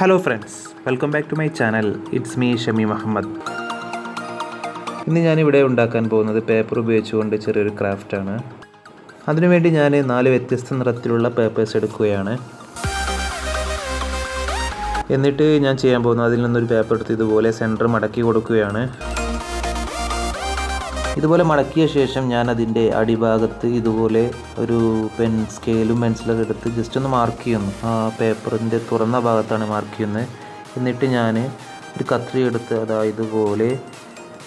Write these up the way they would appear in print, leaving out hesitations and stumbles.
Hello friends, welcome back to my channel. It's me Shami Mohammed. ഇന്ന് ഞാനിവിടെ ഉണ്ടാക്കാൻ പോകുന്നത് പേപ്പർ ഉപയോഗിച്ചുകൊണ്ട് ചെറിയൊരു ക്രാഫ്റ്റാണ്. അതിനുവേണ്ടി ഞാൻ 4 വ്യത്യസ്ത നിറത്തിലുള്ള പേപ്പേഴ്സ് എടുക്കുകയാണ്. എന്നിട്ട് ഞാൻ ചെയ്യാൻ പോകുന്നത് അതിൽ നിന്നൊരു പേപ്പർ എടുത്ത് ഇതുപോലെ സെൻറ്റർ മടക്കി കൊടുക്കുകയാണ്. ഇതുപോലെ മടക്കിയ ശേഷം ഞാൻ അതിൻ്റെ അടിഭാഗത്ത് ഇതുപോലെ ഒരു സ്കെയിലും പെൻസിലൊക്കെ എടുത്ത് ജസ്റ്റ് ഒന്ന് മാർക്ക് ചെയ്യുന്നു. ആ പേപ്പറിൻ്റെ തുറന്ന ഭാഗത്താണ് മാർക്ക് ചെയ്യുന്നത്. എന്നിട്ട് ഞാൻ ഒരു കത്രി എടുത്ത് ഇതുപോലെ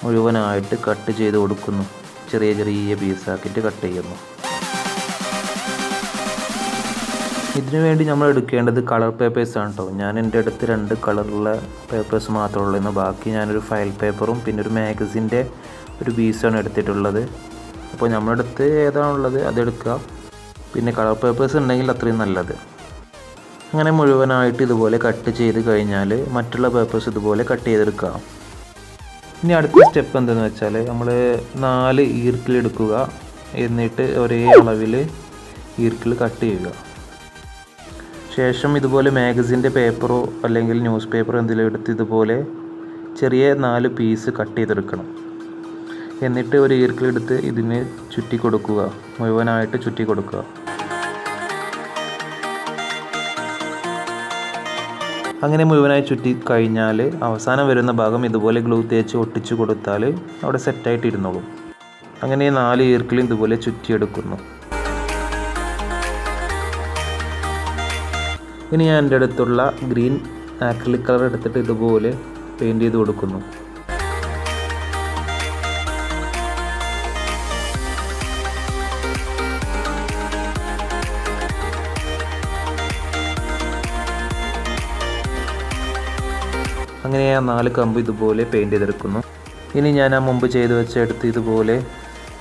മുഴുവനായിട്ട് കട്ട് ചെയ്ത് കൊടുക്കുന്നു. ചെറിയ ചെറിയ പീസാക്കിയിട്ട് കട്ട് ചെയ്യുന്നു. ഇതിനു വേണ്ടി നമ്മൾ എടുക്കേണ്ടത് കളർ പേപ്പേഴ്സാണ് കേട്ടോ. ഞാൻ എൻ്റെ അടുത്ത് 2 കളറുള്ള പേപ്പേഴ്സ് മാത്രമേ ഉള്ളൂ. ബാക്കി ഞാനൊരു ഫയൽ പേപ്പറും പിന്നെ ഒരു മാഗസിൻ്റെ ഒരു പീസാണ് എടുത്തിട്ടുള്ളത്. അപ്പോൾ നമ്മളടുത്ത് ഏതാണുള്ളത് അതെടുക്കുക. പിന്നെ കളർ പേപ്പേഴ്സ് ഉണ്ടെങ്കിൽ അത്രയും നല്ലത്. അങ്ങനെ മുഴുവനായിട്ട് ഇതുപോലെ കട്ട് ചെയ്ത് കഴിഞ്ഞാൽ മറ്റുള്ള പേപ്പേഴ്സ് ഇതുപോലെ കട്ട് ചെയ്തെടുക്കുക. ഇനി അടുത്ത സ്റ്റെപ്പ് എന്തെന്ന് വെച്ചാൽ നമ്മൾ 4 ഈർക്കിൾ എടുക്കുക. എന്നിട്ട് ഒരേ അളവിൽ ഈർക്കിൾ കട്ട് ചെയ്യുക. ശേഷം ഇതുപോലെ മാഗസിൻ്റെ പേപ്പറോ അല്ലെങ്കിൽ ന്യൂസ് പേപ്പറോ എന്തെങ്കിലും എടുത്ത് ഇതുപോലെ ചെറിയ 4 പീസ് കട്ട് ചെയ്തെടുക്കണം. എന്നിട്ട് ഒരു ഈർക്കിളെടുത്ത് ഇതിന് ചുറ്റി കൊടുക്കുക. മുഴുവനായിട്ട് ചുറ്റി കൊടുക്കുക. അങ്ങനെ മുഴുവനായി ചുറ്റി കഴിഞ്ഞാൽ അവസാനം വരുന്ന ഭാഗം ഇതുപോലെ ഗ്ലൂ തേച്ച് ഒട്ടിച്ചു കൊടുത്താൽ അവിടെ സെറ്റായിട്ട് ഇരുന്നോളും. അങ്ങനെ 4 ഈർക്കിളും ഇതുപോലെ ചുറ്റിയെടുക്കുന്നു. ഇനി ഞാൻ എൻ്റെ അടുത്തുള്ള ഗ്രീൻ ആക്രിലിക് കളർ എടുത്തിട്ട് ഇതുപോലെ പെയിൻറ്റ് ചെയ്ത് കൊടുക്കുന്നു. അങ്ങനെ ആ 4 കമ്പ് ഇതുപോലെ പെയിൻറ്റ് ചെയ്തെടുക്കുന്നു. ഇനി ഞാൻ ആ മുമ്പ് ചെയ്ത് വെച്ചെടുത്ത് ഇതുപോലെ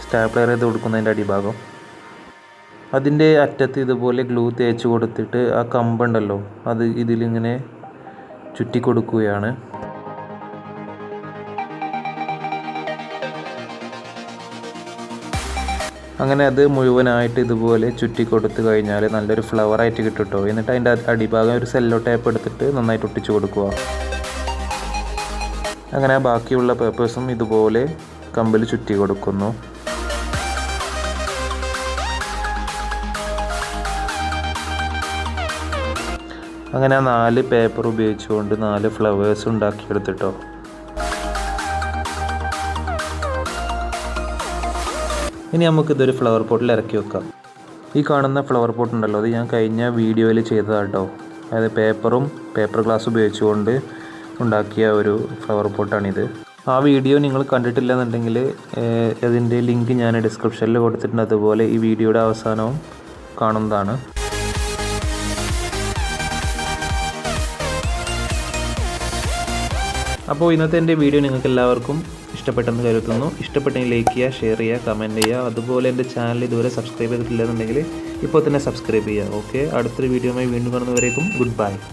സ്റ്റാപ്ലർ ചെയ്ത് കൊടുക്കുന്നതിൻ്റെ അടിഭാഗം അതിൻ്റെ അറ്റത്ത് ഇതുപോലെ ഗ്ലൂ തേച്ച് കൊടുത്തിട്ട് ആ കമ്പുണ്ടല്ലോ അത് ഇതിലിങ്ങനെ ചുറ്റി കൊടുക്കുകയാണ്. അങ്ങനെ അത് മുഴുവനായിട്ട് ഇതുപോലെ ചുറ്റി കൊടുത്തു കഴിഞ്ഞാൽ നല്ലൊരു ഫ്ലവറായിട്ട് കിട്ടും കേട്ടോ. എന്നിട്ട് അതിൻ്റെ അടിഭാഗം ഒരു സെല്ലോ ടേപ്പ് എടുത്തിട്ട് നന്നായിട്ട് ഒട്ടിച്ചു കൊടുക്കുക. അങ്ങനെ ബാക്കിയുള്ള പേപ്പേഴ്സും ഇതുപോലെ കമ്പിൽ ചുറ്റി കൊടുക്കുന്നു. അങ്ങനെ 4 പേപ്പർ ഉപയോഗിച്ചുകൊണ്ട് 4 ഫ്ലവേഴ്സ് ഉണ്ടാക്കിയെടുത്തിട്ടോ. ഇനി നമുക്കിതൊരു ഫ്ലവർ പോട്ടിൽ ഇറക്കി വെക്കാം. ഈ കാണുന്ന ഫ്ലവർ പോട്ട് ഉണ്ടല്ലോ അത് ഞാൻ കഴിഞ്ഞ വീഡിയോയിൽ ചെയ്തതാണ് കേട്ടോ. അതായത് പേപ്പറും പേപ്പർ ഗ്ലാസ് ഉപയോഗിച്ചുകൊണ്ട് ഉണ്ടാക്കിയ ഒരു ഫ്ലവർ പോട്ടാണിത്. ആ വീഡിയോ നിങ്ങൾ കണ്ടിട്ടില്ലെന്നുണ്ടെങ്കിൽ അതിൻ്റെ ലിങ്ക് ഞാൻ ഡിസ്ക്രിപ്ഷനിൽ കൊടുത്തിട്ടുണ്ട്. അതുപോലെ ഈ വീഡിയോയുടെ അവസാനവും കാണുന്നതാണ്. അപ്പോൾ ഇന്നത്തെ എൻ്റെ വീഡിയോ നിങ്ങൾക്ക് എല്ലാവർക്കും ഇഷ്ടപ്പെട്ടെന്ന് കരുതുന്നു. ഇഷ്ടപ്പെട്ടെങ്കിൽ ലൈക്ക് ചെയ്യുക, ഷെയർ ചെയ്യുക, കമൻറ്റ് ചെയ്യുക. അതുപോലെ എൻ്റെ ചാനൽ ഇതുവരെ സബ്സ്ക്രൈബ് ചെയ്തിട്ടില്ലെന്നുണ്ടെങ്കിൽ ഇപ്പോൾ തന്നെ സബ്സ്ക്രൈബ് ചെയ്യുക. ഓക്കെ, അടുത്തൊരു വീഡിയോയുമായി വീണ്ടും കാണുന്നവരേക്കും ഗുഡ് ബൈ.